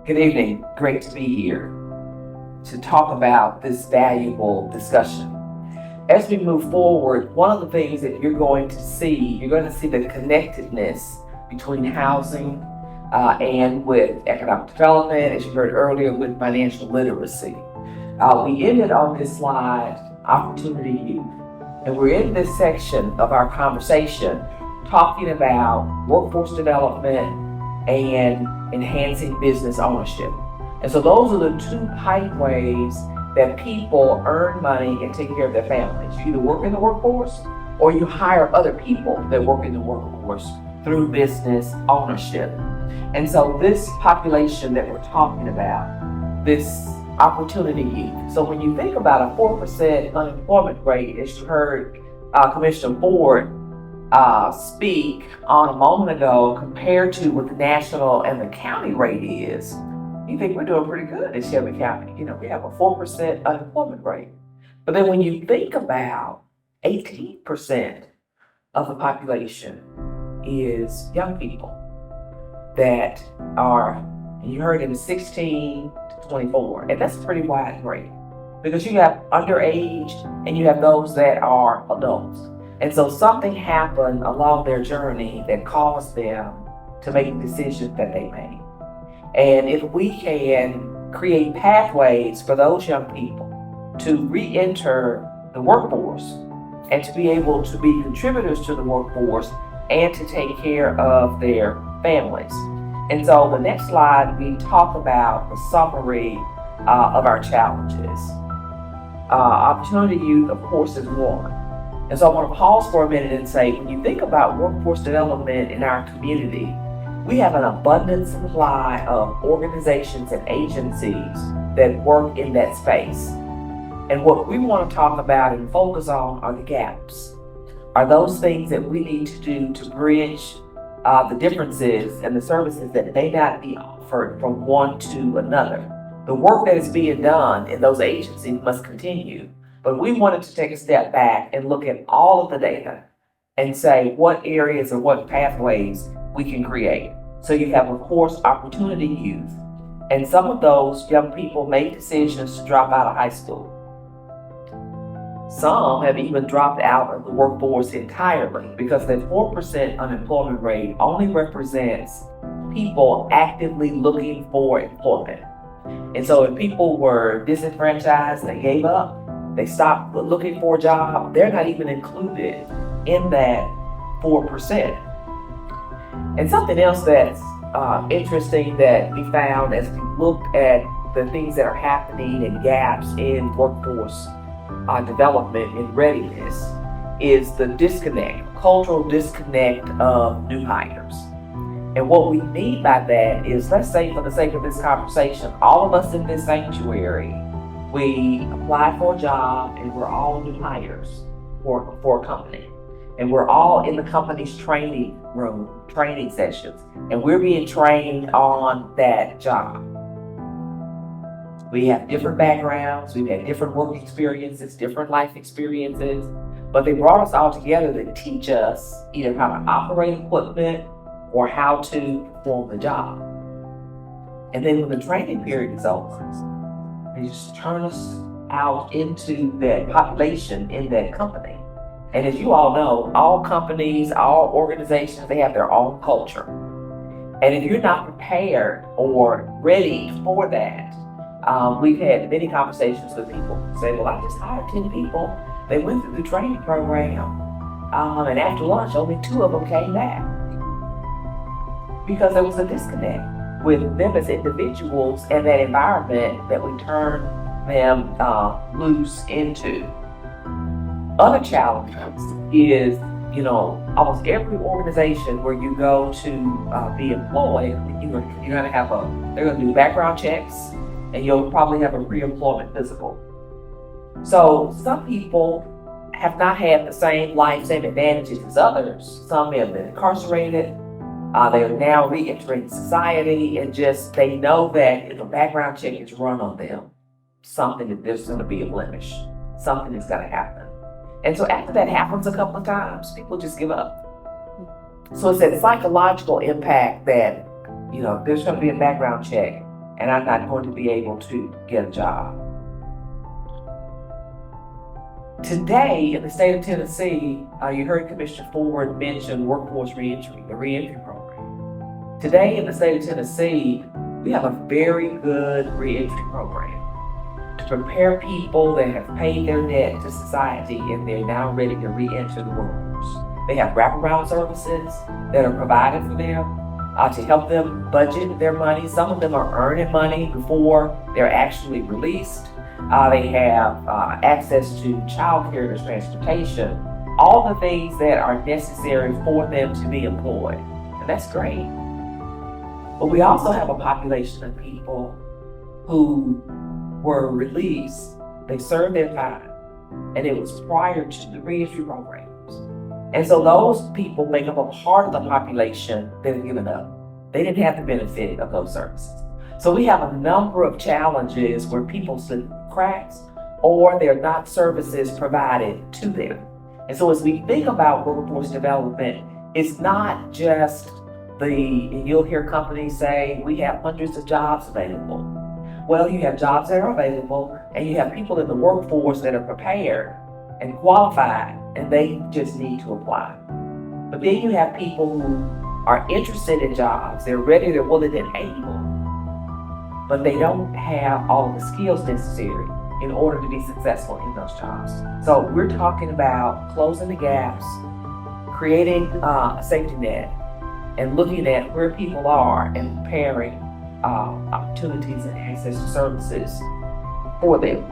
Good evening. Great to be here to talk about this valuable discussion. As we move forward, one of the things that you're going to see the connectedness between housing and with economic development, as you heard earlier, with financial literacy. We ended on this slide, Opportunity Youth, and we're in this section of our conversation talking about workforce development and enhancing business ownership. And so those are the two pathways that people earn money and take care of their families. You either work in the workforce or you hire other people that work in the workforce through business ownership. And so this population that we're talking about, this opportunity youth. So when you think about a 4% unemployment rate, as you heard Commissioner Ford speak on a moment ago, compared to what the national and the county rate is, you think we're doing pretty good in Shelby County. We have a 4% unemployment rate. But then when you think about 18% of the population is young people that are, and you heard him, 16 to 24. And that's a pretty wide rate because you have underage and you have those that are adults. And so something happened along their journey that caused them to make the decisions that they made. And if we can create pathways for those young people to re-enter the workforce and to be able to be contributors to the workforce and to take care of their families. And so the next slide, we talk about the summary of our challenges. Opportunity Youth, of course, is one. And so I want to pause for a minute and say, when you think about workforce development in our community, we have an abundant supply of organizations and agencies that work in that space. And what we want to talk about and focus on are the gaps. Are those things that we need to do to bridge the differences and the services that may not be offered from one to another. The work that is being done in those agencies must continue. But we wanted to take a step back and look at all of the data and say what areas or what pathways we can create. So you have, of course, opportunity youth. And some of those young people made decisions to drop out of high school. Some have even dropped out of the workforce entirely because that 4% unemployment rate only represents people actively looking for employment. And so if people were disenfranchised, they gave up, they stopped looking for a job, they're not even included in that 4%. And something else that's interesting that we found as we looked at the things that are happening and gaps in workforce development and readiness is the disconnect, cultural disconnect of new hires. And what we mean by that is, let's say for the sake of this conversation, all of us in this sanctuary, we apply for a job and we're all new hires for a company. And we're all in the company's training room, training sessions, and we're being trained on that job. We have different backgrounds, we've had different work experiences, different life experiences, but they brought us all together to teach us either how to operate equipment or how to perform the job. And then when the training period is over, they just turn us out into that population in that company. And as you all know, all companies, all organizations, they have their own culture. And if you're not prepared or ready for that, we've had many conversations with people who say, well, I just hired 10 people. They went through the training program. And after lunch, only 2 of them came back. Because there was a disconnect with them as individuals and that environment that we turn them loose into. Other challenges is, almost every organization where you go to be employed, they're going to do background checks, and you'll probably have a pre-employment physical. So some people have not had the same advantages as others. Some have been incarcerated. They are now re-entering society, and they know that if a background check is run on them, there's going to be a blemish. Something is going to happen. And so after that happens a couple of times, people just give up. So it's that psychological impact that, there's going to be a background check. and I'm not going to be able to get a job. Today, in the state of Tennessee, you heard Commissioner Ford mention workforce reentry, the reentry program. Today, in the state of Tennessee, we have a very good reentry program to prepare people that have paid their debt to society and they're now ready to re-enter the workforce. They have wraparound services that are provided for them to help them budget their money. Some of them are earning money before they're actually released. They have access to child care and transportation, all the things that are necessary for them to be employed. And that's great. But we also have a population of people who were released, they served their time, and it was prior to the reentry programs. And so those people make up a part of the population that have given up. They didn't have the benefit of those services. So we have a number of challenges where people slip through the cracks or there are not services provided to them. And so as we think about workforce development, it's not just and you'll hear companies say, we have hundreds of jobs available. Well, you have jobs that are available and you have people in the workforce that are prepared and qualified and they just need to apply. But then you have people who are interested in jobs, they're ready, they're willing and able, but they don't have all of the skills necessary in order to be successful in those jobs. So we're talking about closing the gaps, creating a safety net, and looking at where people are and preparing opportunities and access to services for them.